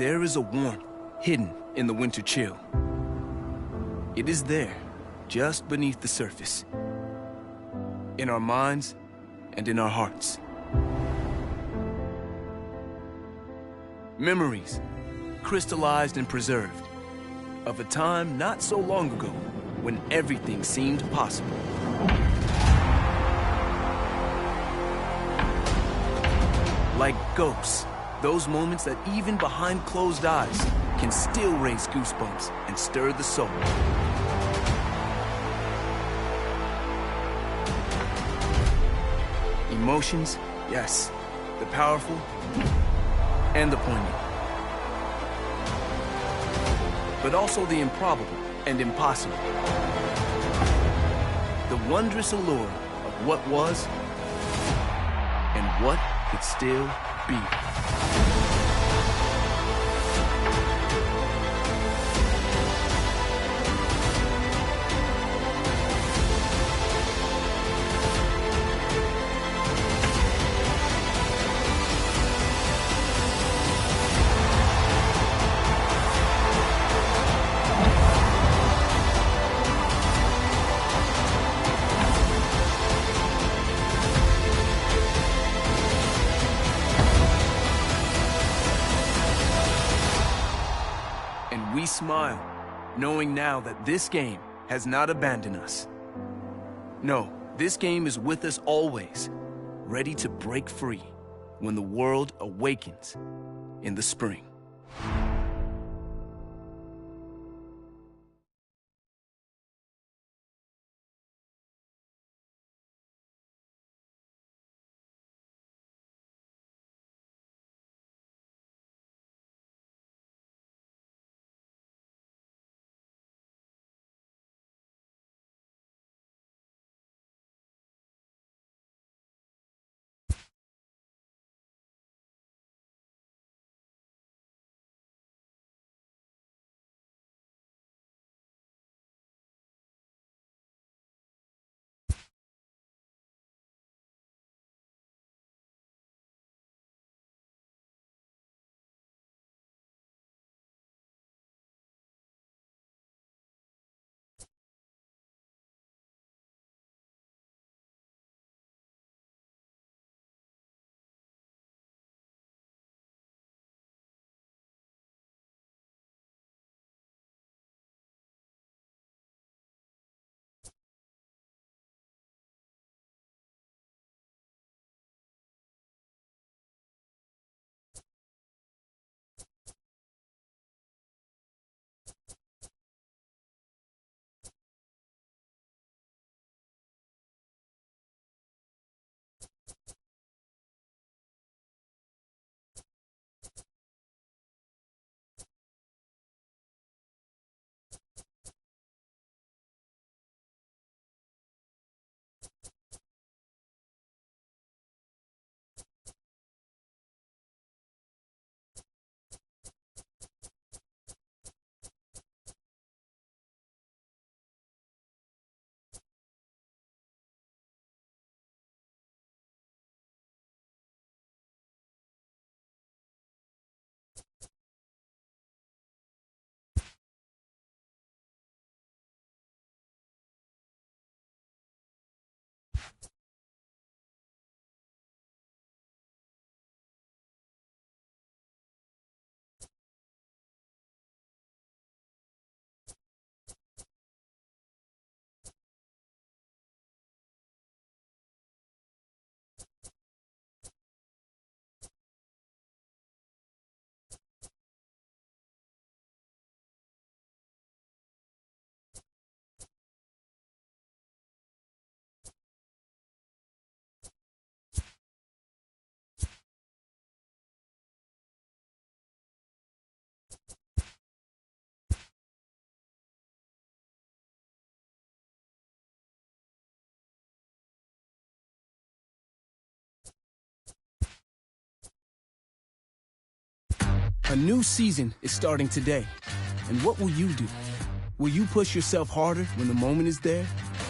there is a warmth hidden in the winter chill. It is there, just beneath the surface. In our minds and in our hearts. Memories, crystallized and preserved, of a time not so long ago when everything seemed possible. Like ghosts, those moments that even behind closed eyes can still raise goosebumps and stir the soul. Emotions, yes, the powerful and the poignant. But also the improbable and impossible. The wondrous allure of what was and what could still be. We smile, knowing now that this game has not abandoned us. No, this game is with us always, ready to break free when the world awakens in the spring. A new season is starting today. And what will you do? Will you push yourself harder when the moment is there?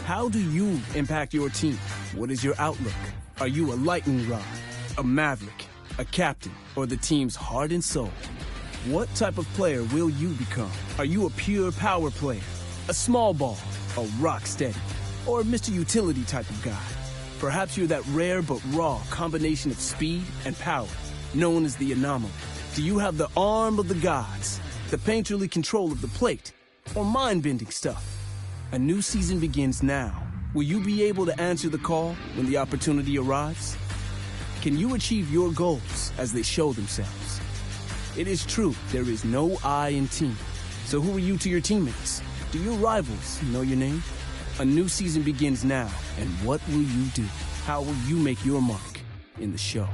How do you impact your team? What is your outlook? Are you a lightning rod, a maverick, a captain, or the team's heart and soul? What type of player will you become? Are you a pure power player, a small ball, a rock steady, or a Mr. Utility type of guy? Perhaps you're that rare but raw combination of speed and power, known as the anomaly. Do you have the arm of the gods, the painterly control of the plate, or mind-bending stuff? A new season begins now. Will you be able to answer the call when the opportunity arrives? Can you achieve your goals as they show themselves? It is true, there is no I in team. So who are you to your teammates? Do your rivals know your name? A new season begins now, and what will you do? How will you make your mark in the show?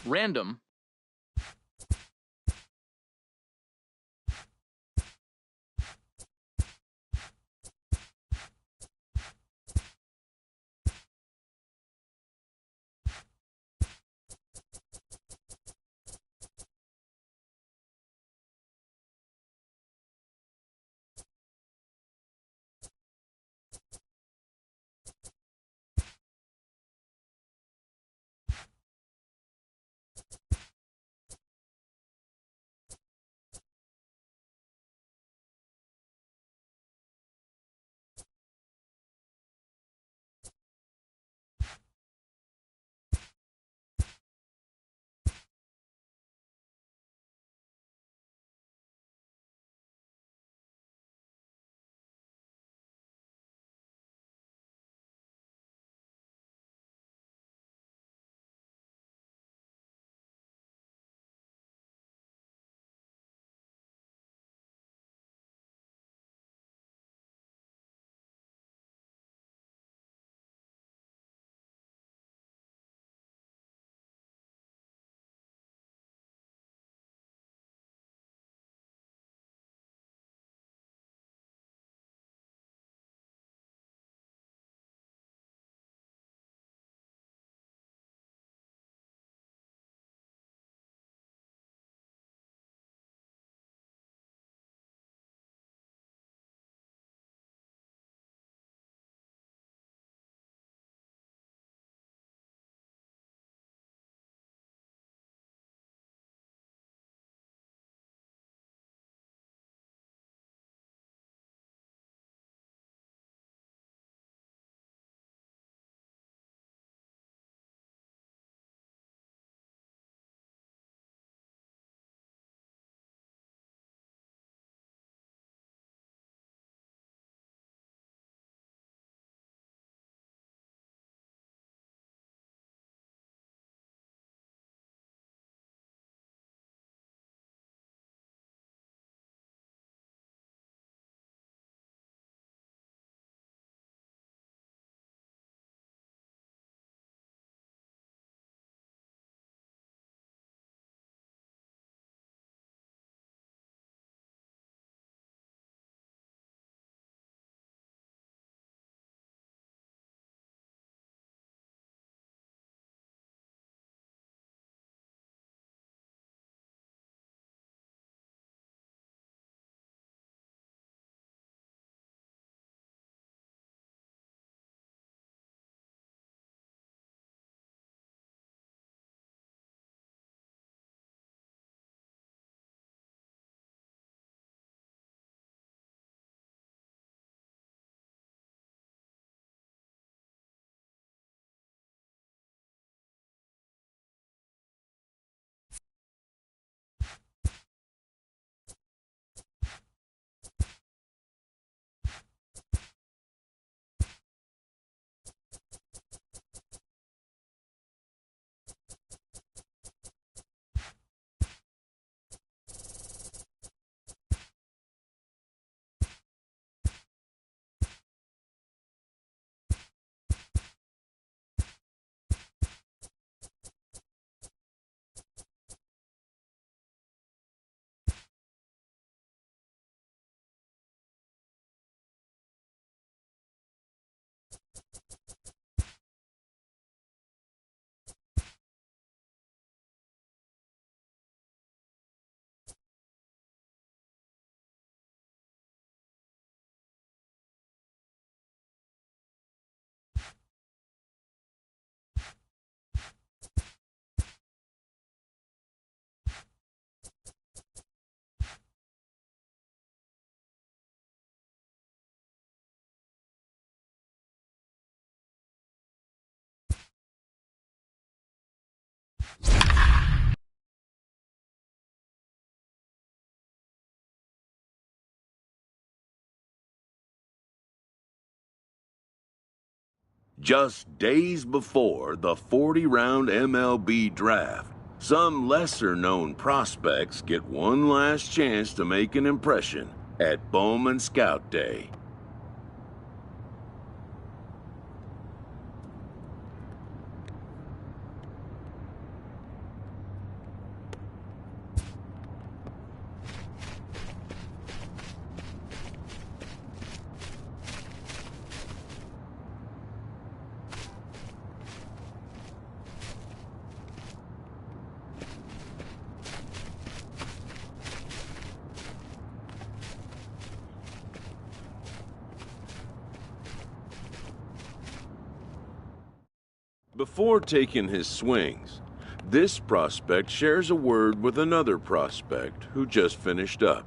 Random. Just days before the 40-round MLB draft, some lesser-known prospects get one last chance to make an impression at Bowman Scout Day. Before taking his swings, this prospect shares a word with another prospect who just finished up.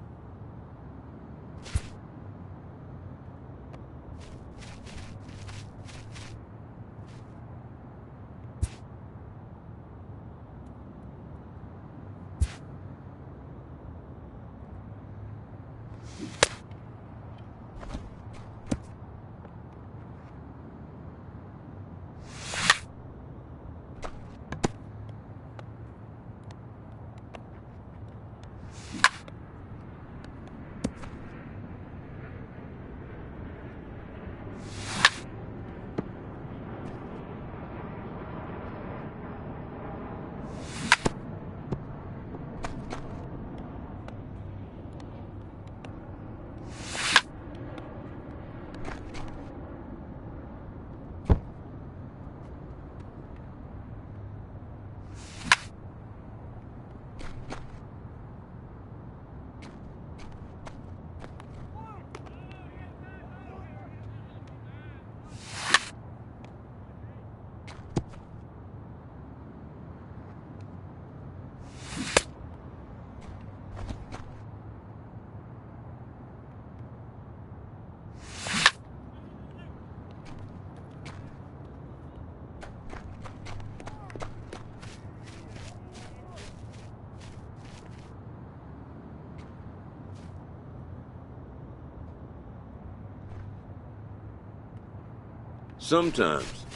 Sometimes,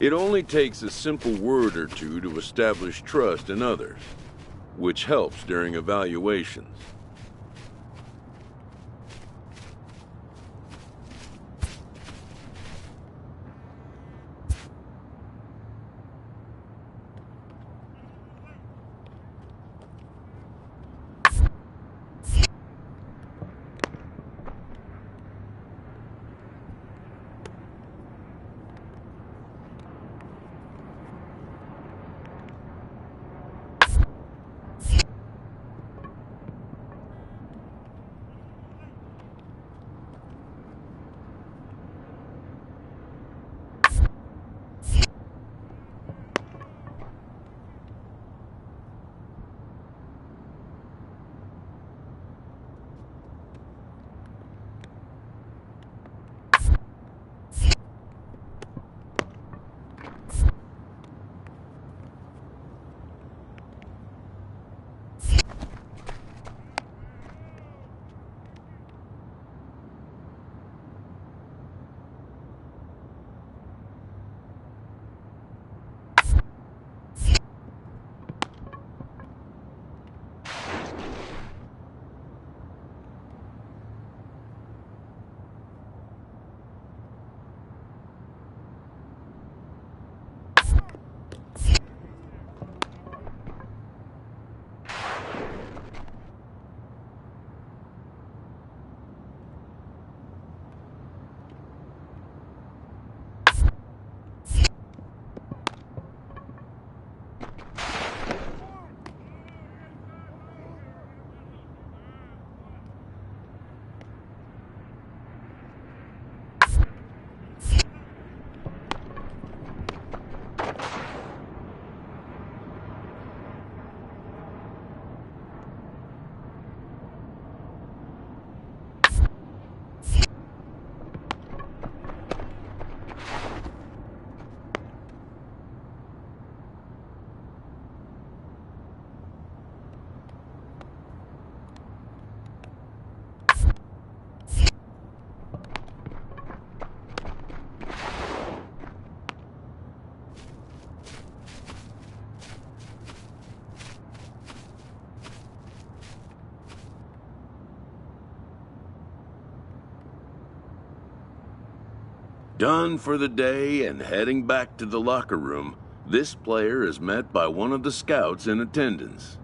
it only takes a simple word or two to establish trust in others, which helps during evaluations. Done for the day and heading back to the locker room, this player is met by one of the scouts in attendance.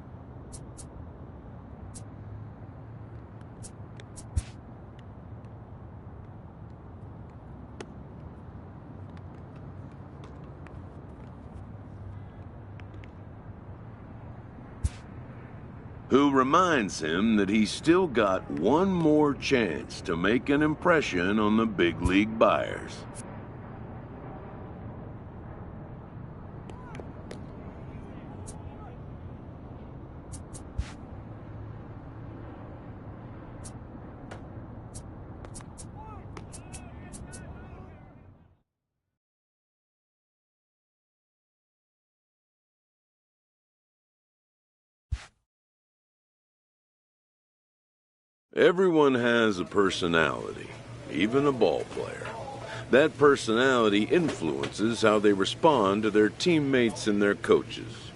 Who reminds him that he's still got one more chance to make an impression on the big league buyers. Everyone has a personality, even a ball player. That personality influences how they respond to their teammates and their coaches.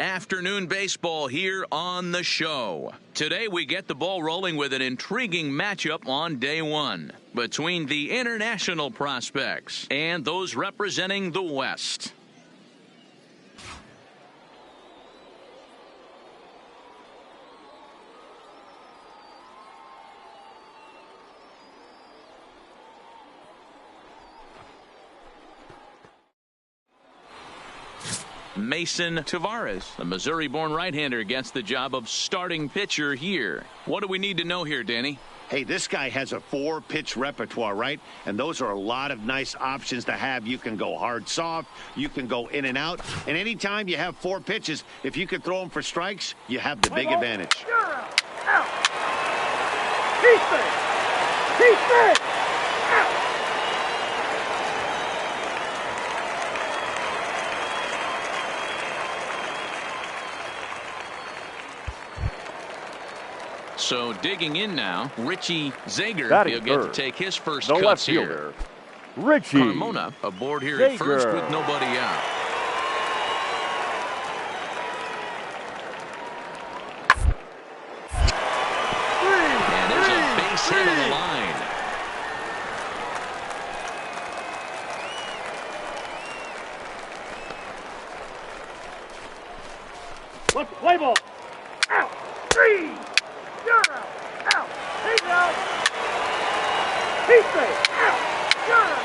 Afternoon baseball here on the show. Today we get the ball rolling with an intriguing matchup on day one between the international prospects and those representing the West. Mason Tavares, a Missouri-born right-hander, gets the job of starting pitcher here. What do we need to know here, Danny? Hey, this guy has a 4-pitch repertoire, right? And those are a lot of nice options to have. You can go hard, soft. You can go in and out. And anytime you have 4 pitches, if you can throw them for strikes, you have the big advantage. You're out. Out. He's safe. He's safe. Out. So digging in now, Richie Zager. Batting He'll get to third. take his first The cuts left here. fielder, Richie Carmona aboard here at first Zager. with nobody out. And there's a base hit on the line. Let's play ball. Out. 3. You're out. Out. He's out. He's safe. Out. You're out.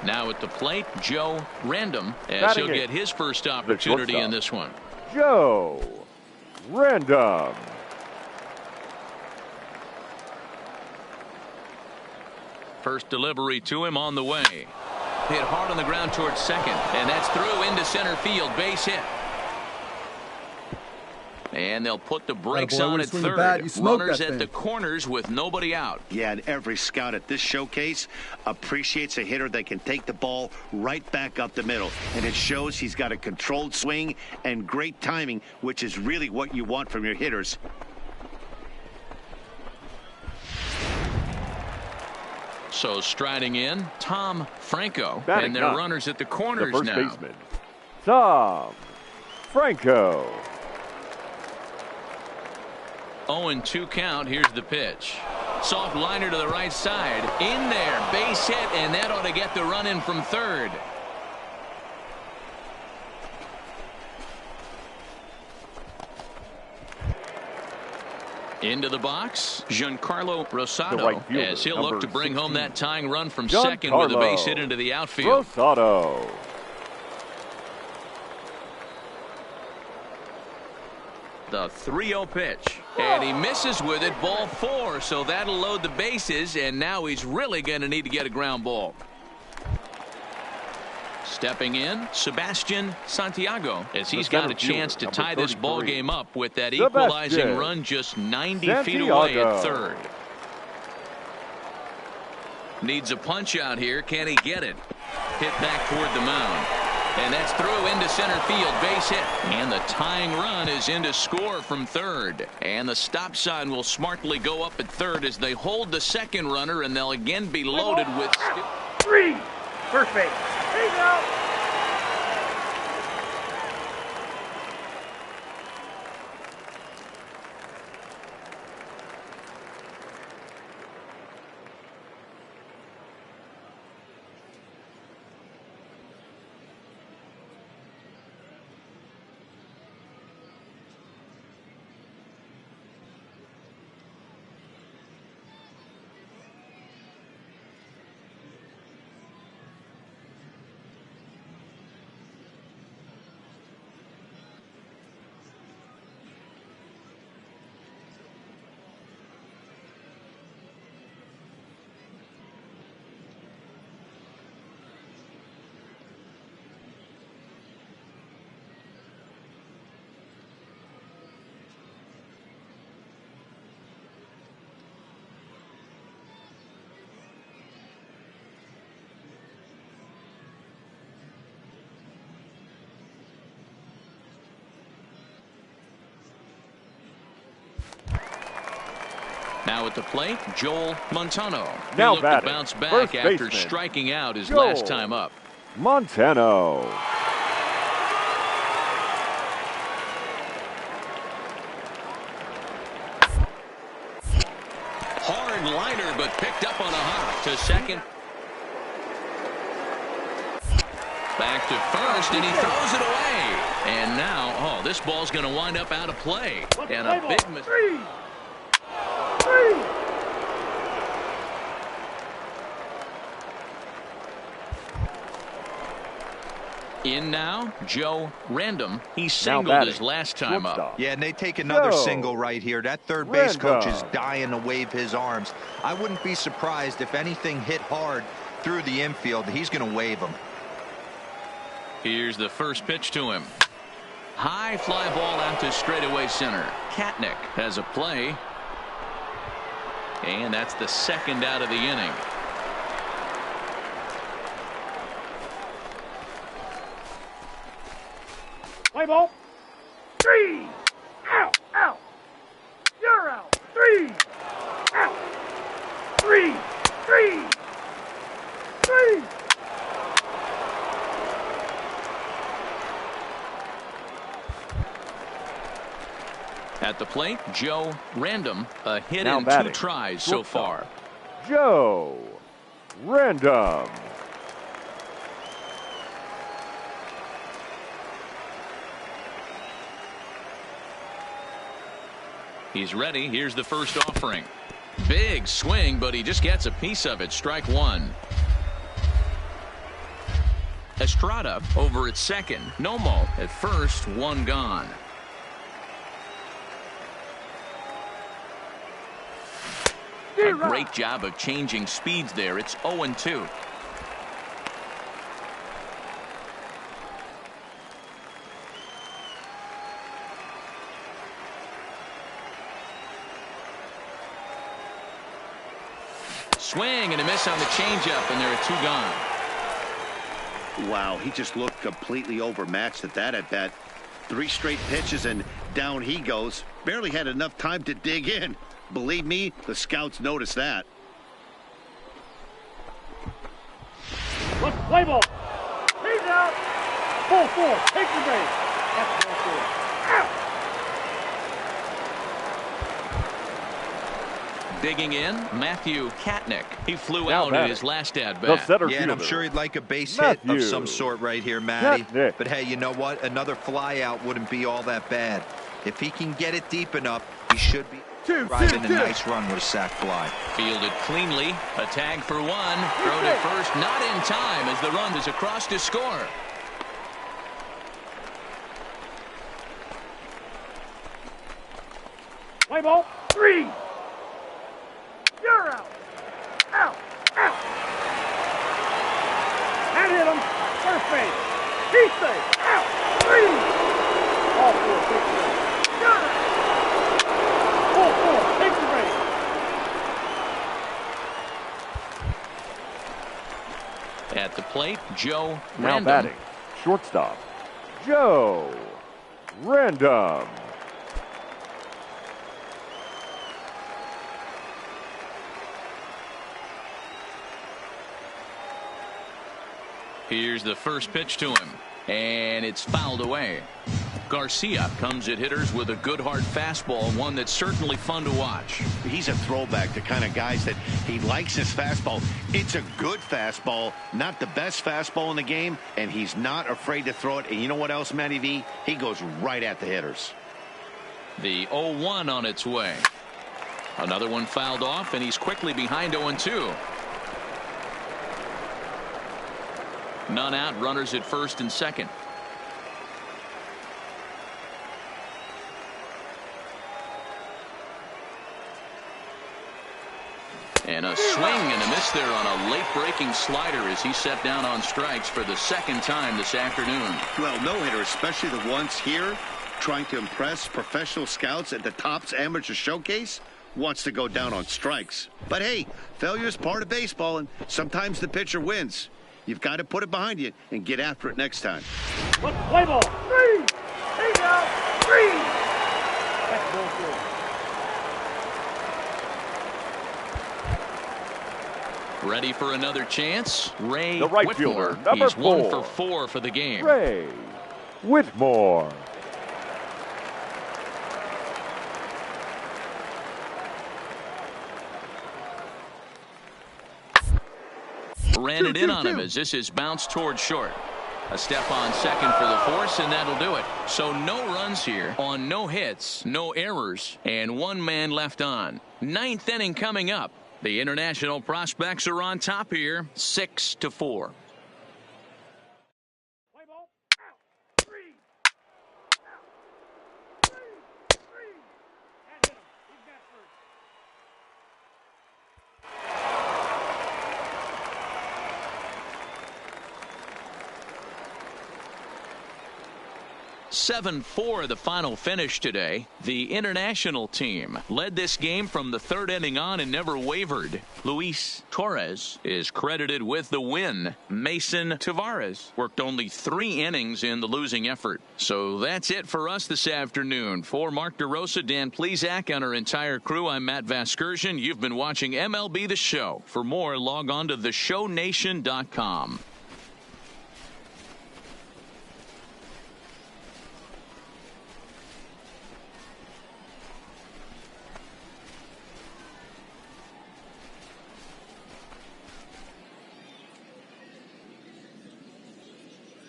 Now at the plate, Joe Random, as Batting he'll it. get his first opportunity in this one. Joe Random. First delivery to him on the way. Hit hard on the ground towards second, and that's through into center field. Base hit. And they'll put the brakes Attaboy, on when you at swing the third. bat, you smoke Runners that at thing. the corners with nobody out. Yeah, and every scout at this showcase appreciates a hitter that can take the ball right back up the middle. And it shows he's got a controlled swing and great timing, which is really what you want from your hitters. So striding in, Tom Franco. Batting And their ninth, runners at the The corners first now. baseman, Tom Franco. 0-2 count. Here's the pitch. Soft liner to the right side. In there. Base hit, and that ought to get the run in from third. Into the box, Giancarlo Rosado, right fielder, as he'll look number to bring home 16. that tying run from second with a base hit into the outfield. Rosado. The 3-0 pitch, and he misses with it, ball 4, so that'll load the bases, and now he's really going to need to get a ground ball. Stepping in, Sebastian Santiago, as he's got a chance to tie this ball game up with that equalizing Sebastian run just 90 feet away at third. Needs a punch out here. Can he get it? Hit back toward the mound. And that's through into center field, base hit. And the tying run is in to score from third. And the stop sign will smartly go up at third as they hold the second runner, and they'll again be loaded with... 3. First base. He's out. Now at the plate, Joel Montano. He Now looked to batting, bounce back first after baseman, striking out his Joel last time up. Montano. Hard liner, but picked up on a hop to second. Back to first, and he throws it away. And now, oh, this ball's going to wind up out of play. And a big mistake. In now, Joe Random. He singled his last time up. Yeah, and they take another single right here. That third base coach is dying to wave his arms. I wouldn't be surprised if anything hit hard through the infield. He's going to wave them. Here's the first pitch to him. High fly ball out to straightaway center. Katnick has a play. And that's the second out of the inning. Play ball. 3. Out. Out. You're out. 3. Out. 3. 3. 3. At the plate, Joe Random. A hit Now in batting, 2 tries so far. Joe Random. He's ready. Here's the first offering. Big swing, but he just gets a piece of it. Strike one. Estrada over at second. Nomo at first. One gone. A great job of changing speeds there. It's 0-2. Swing and a miss on the changeup, and there are 2 gone. Wow, he just looked completely overmatched at that at bat. 3 straight pitches and down he goes. Barely had enough time to dig in. Believe me, the scouts noticed that. Let's play ball. He's out. Full 4. Take the base. That's ball 4. Out. Digging in, Matthew Katnick. He flew Now out in his last at The bat. center Yeah, and I'm fielder, sure he'd like a base Matthew hit of some sort right here, Matty. Katnick. But hey, you know what? Another fly out wouldn't be all that bad. If he can get it deep enough, he should be driving a nice run with a sac fly. Fielded cleanly. A tag for 1. Throw to first. Not in time as the run is across to score. Play ball. 3. You're out. Out. Out. And hit him. First base. He's safe. Out. 3. All 4. Take the base. You're out. Full 4. Take the base. At the plate, Joe Now Random. batting, shortstop, Joe Random. Here's the first pitch to him, and it's fouled away. Garcia comes at hitters with a good hard fastball, one that's certainly fun to watch. He's a throwback to kind of guys that he likes his fastball. It's a good fastball, not the best fastball in the game, and he's not afraid to throw it. And you know what else, Matty V? He goes right at the hitters. The 0-1 on its way. Another one fouled off, and he's quickly behind 0-2. None out, runners at first and second. And a swing and a miss there on a late breaking slider as he set down on strikes for the second time this afternoon. Well, no hitter, especially the ones here trying to impress professional scouts at the Topps Amateur Showcase, wants to go down on strikes. But hey, failure is part of baseball, and sometimes the pitcher wins. You've got to put it behind you and get after it next time. Let's play ball. 3. He's out. 3. That's ball 4. Ready for another chance? Ray The right Whitmore. fielder, number He's 1 4. for 4 for the game. Ray Whitmore. Ran it in on him as this is bounced towards short. A step on second for the force, and that'll do it. So no runs here on no hits, no errors, and 1 man left on. 9th inning coming up. The International prospects are on top here, 6-4. Play ball. Out. 3. Out. 3. 3. And hit him. He's got 3. 7-4 the final finish today. The International team led this game from the 3rd inning on and never wavered. Luis Torres is credited with the win. Mason Tavares worked only 3 innings in the losing effort. So that's it for us this afternoon. For Mark DeRosa, Dan Plesac, and our entire crew, I'm Matt Vasgersian. You've been watching MLB The Show. For more, log on to theshownation.com.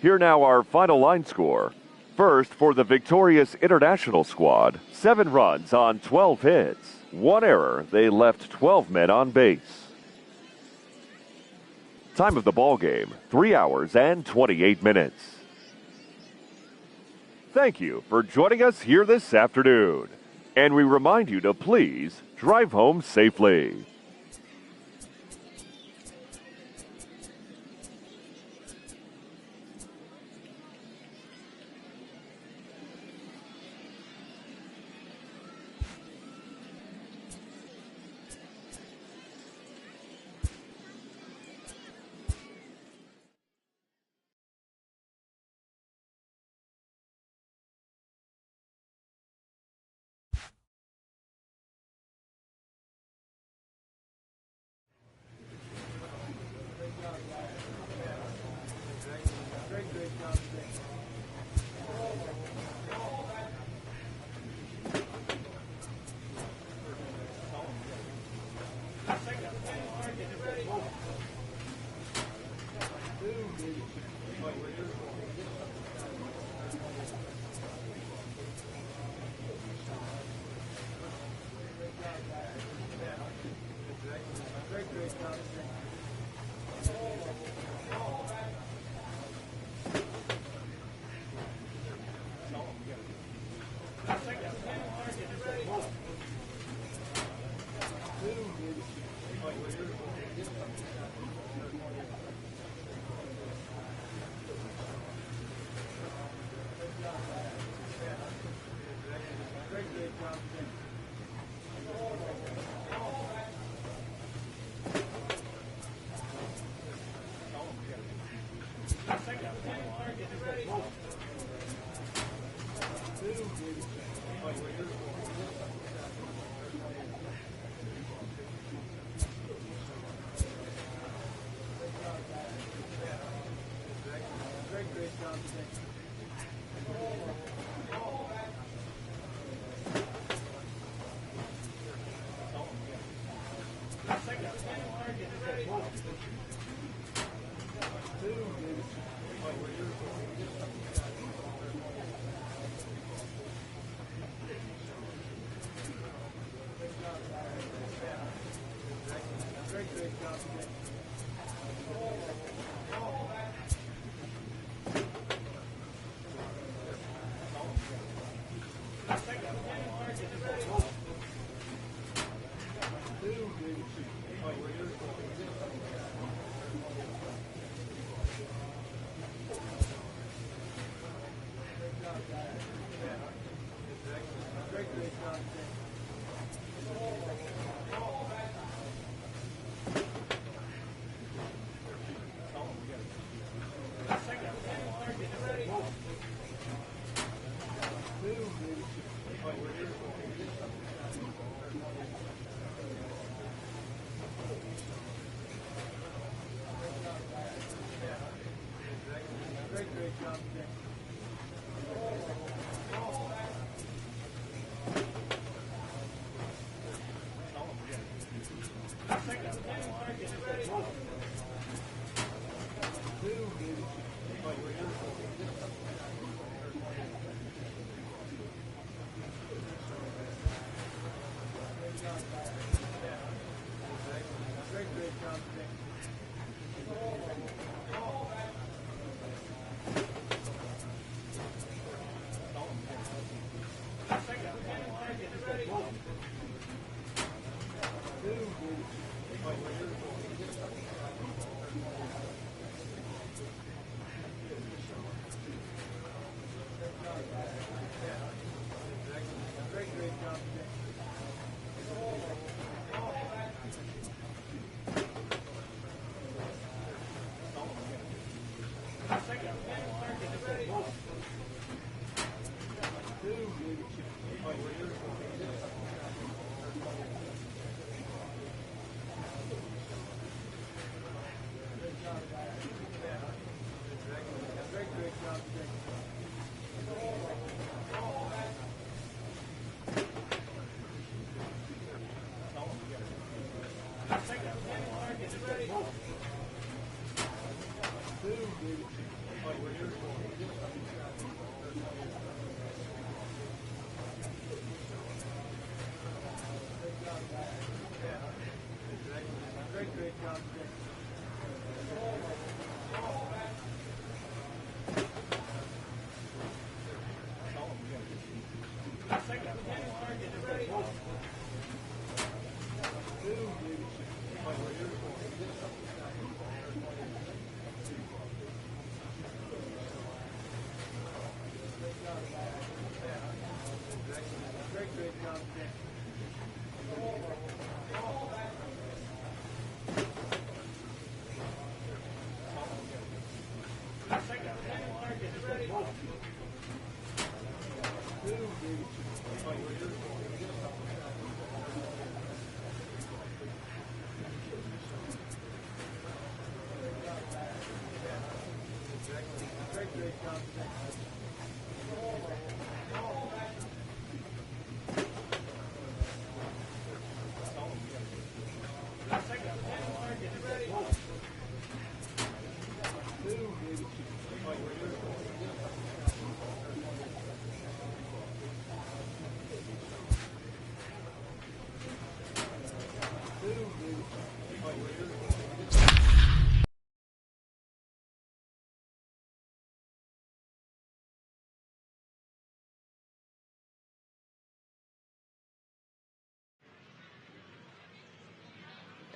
Here now our final line score. First, for the victorious International squad, 7 runs on 12 hits. 1 error, they left 12 men on base. Time of the ball game, 3 hours and 28 minutes. Thank you for joining us here this afternoon. And we remind you to please drive home safely.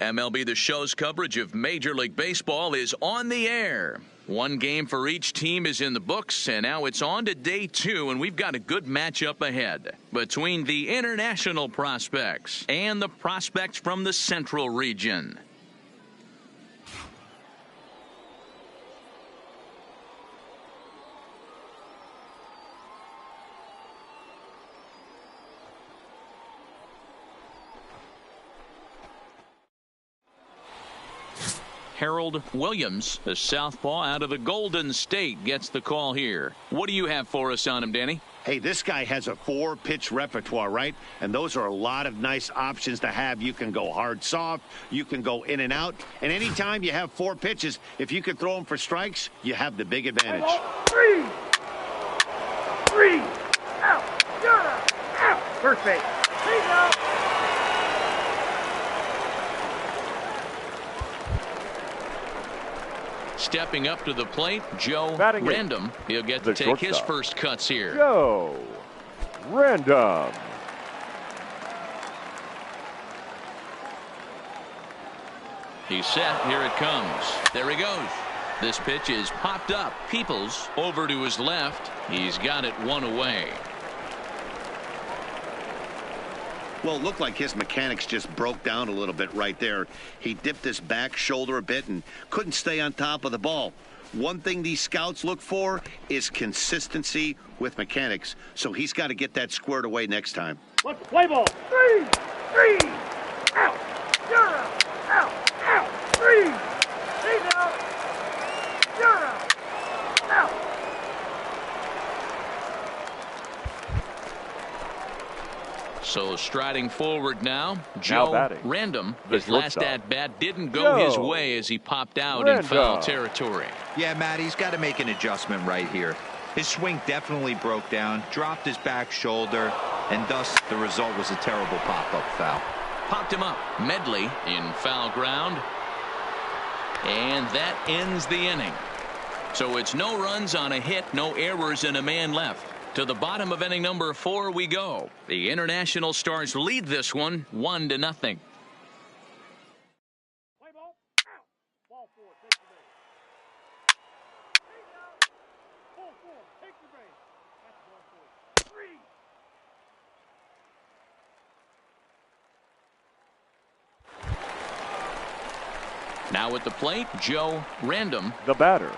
MLB The Show's coverage of Major League Baseball is on the air. One game for each team is in the books, and now it's on to day 2, and we've got a good matchup ahead between the international prospects and the prospects from the Central region. Harold Williams, the southpaw out of the Golden State, gets the call here. What do you have for us on him, Danny? Hey, this guy has a 4-pitch repertoire, right? And those are a lot of nice options to have. You can go hard, soft. You can go in and out. And anytime you have 4 pitches, if you can throw them for strikes, you have the big advantage. 3 out. You're out. First base. He's out. Stepping up to the plate, Joe Batting Random. He'll get to take his first cuts here. Joe Random. He's set. Here it comes. There he goes. This pitch is popped up. Peoples over to his left. He's got it 1 away. Well, it looked like his mechanics just broke down a little bit right there. He dipped his back shoulder a bit and couldn't stay on top of the ball. One thing these scouts look for is consistency with mechanics, so he's got to get that squared away next time. What's the play ball? 3 out. You're out. Out. 3. He's out. You're out. Out. So striding forward now, Joe Random. His last at-bat didn't go his way as he popped out in foul territory. Yeah, Matt, he's got to make an adjustment right here. His swing definitely broke down, dropped his back shoulder, and thus the result was a terrible pop-up foul. Popped him up. Medley in foul ground. And that ends the inning. So it's no runs on a hit, no errors, and a man left. To the bottom of inning number 4 we go. The International Stars lead this one 1-0. Play ball. Out. Ball 4. Take the base. Take out. Ball 4. Take the base. That's ball 4. 3. Now at the plate, Joe Random. The batter,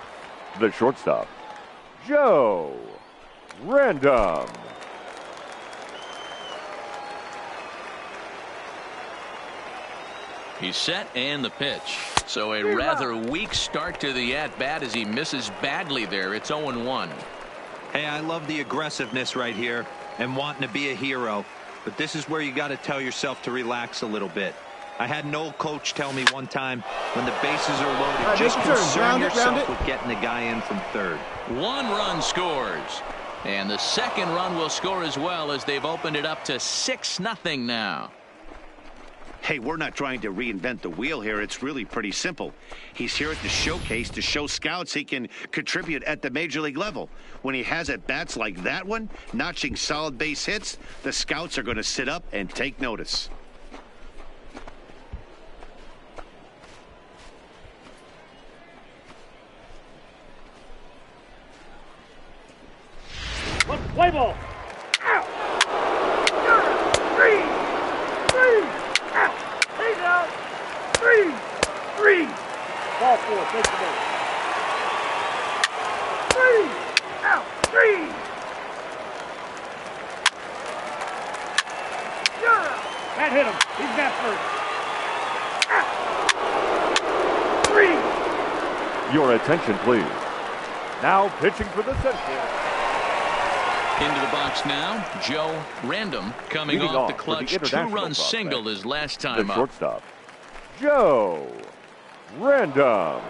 the shortstop, Joe Random. He's set and the pitch. So a rather weak start to the at-bat as he misses badly there. It's 0-1. Hey, I love the aggressiveness right here and wanting to be a hero. But this is where you got to tell yourself to relax a little bit. I had an old coach tell me one time, when the bases are loaded, just concern yourself with getting the guy in from third. 1 run scores. And the second run will score as well as they've opened it up to 6-0 now. Hey, we're not trying to reinvent the wheel here. It's really pretty simple. He's here at the showcase to show scouts he can contribute at the major league level. When he has at-bats like that one, notching solid base hits, the scouts are going to sit up and take notice. Play ball. Out. 3. 3. Out. Take out. 3. 3. Ball 4. Take the base. 3. Out. 3. That hit him. He's got first. Out. 3. Your attention, please. Now pitching for the Central. Into the box now, Joe Random coming off the clutch 2-run single his last time up. Shortstop, Joe Random.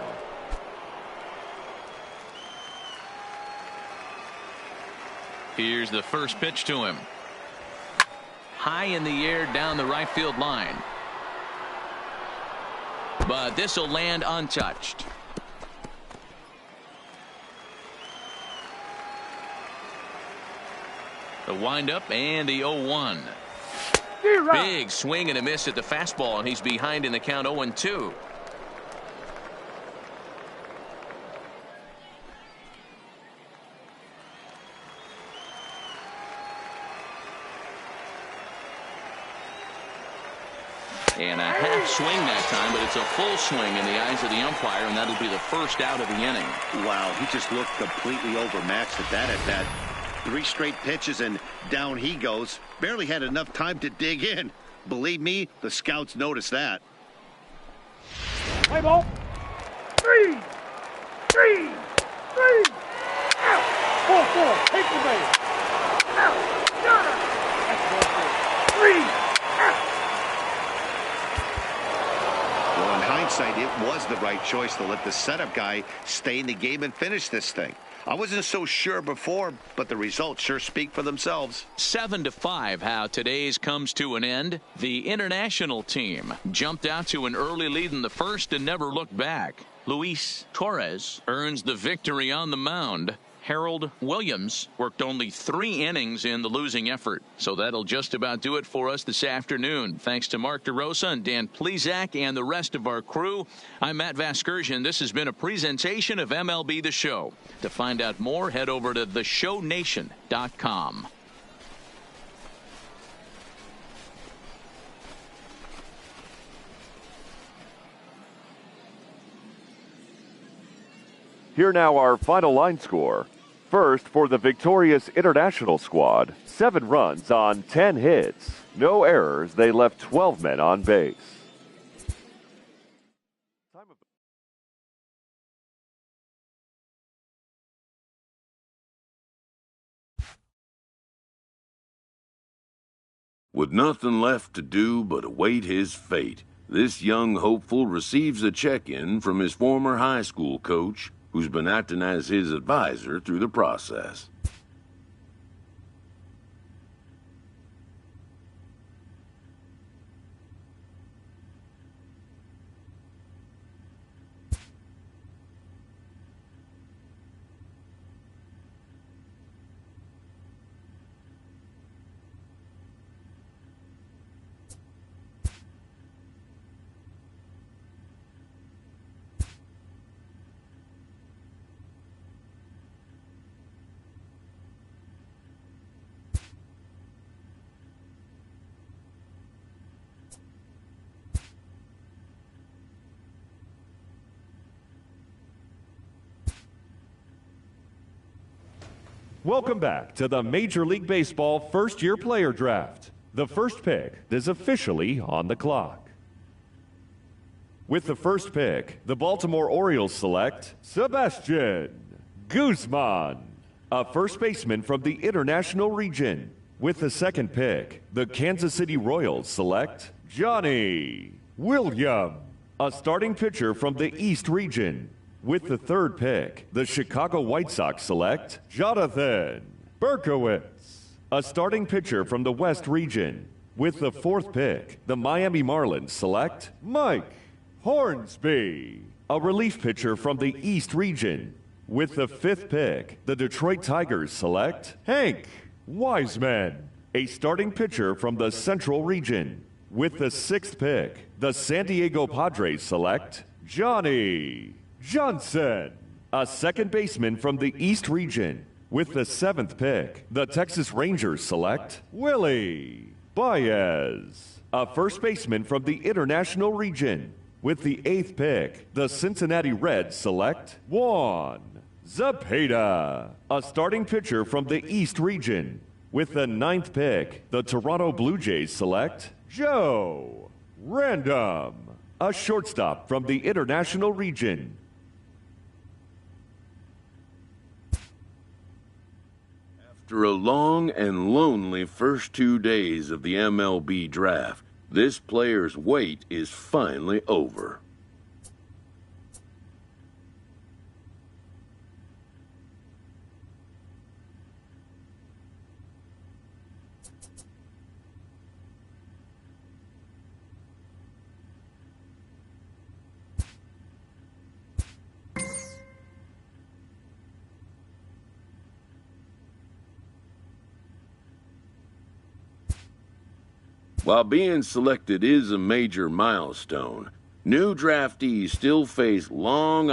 Here's the first pitch to him. High in the air down the right field line. But this will land untouched. The windup and the 0-1. Big swing and a miss at the fastball, and he's behind in the count 0-2. And a half swing that time, but it's a full swing in the eyes of the umpire, and that'll be the first out of the inning. Wow, he just looked completely overmatched at that. 3 straight pitches and down he goes. Barely had enough time to dig in. Believe me, the scouts noticed that. Play ball. 3. 3. 3. Out. Ball 4. Take the base. Out. That's ball 4. 3. Out. Well, in hindsight, it was the right choice to let the setup guy stay in the game and finish this thing. I wasn't so sure before, but the results sure speak for themselves. 7-5 how today's comes to an end. The international team jumped out to an early lead in the first and never looked back. Luis Torres earns the victory on the mound. Harold Williams worked only 3 innings in the losing effort. So that'll just about do it for us this afternoon. Thanks to Mark DeRosa and Dan Plezak and the rest of our crew. I'm Matt Vasgersian. This has been a presentation of MLB The Show. To find out more, head over to theshownation.com. Here now our final line score. First, for the victorious international squad, 7 runs on 10 hits. No errors. They left 12 men on base. With nothing left to do but await his fate, this young hopeful receives a check-in from his former high school coach, who's been acting as his advisor through the process. Welcome back to the Major League Baseball first-year player draft. The first pick is officially on the clock. With the first pick, the Baltimore Orioles select Sebastian Guzman, a first baseman from the International Region. With the second pick, the Kansas City Royals select Johnny William, a starting pitcher from the East Region. With the third pick, the Chicago White Sox select Jonathan Berkowitz, a starting pitcher from the West Region. With the fourth pick, the Miami Marlins select Mike Hornsby, a relief pitcher from the East Region. With the fifth pick, the Detroit Tigers select Hank Wiseman, a starting pitcher from the Central Region. With the sixth pick, the San Diego Padres select Johnny Johnson, a second baseman from the East Region. With the seventh pick, the Texas Rangers select Willie Baez, a first baseman from the International Region. With the eighth pick, the Cincinnati Reds select Juan Zepeda, a starting pitcher from the East Region. With the ninth pick, the Toronto Blue Jays select Joe Random, a shortstop from the International Region. After a long and lonely first 2 days of the MLB draft, this player's wait is finally over. While being selected is a major milestone, new draftees still face long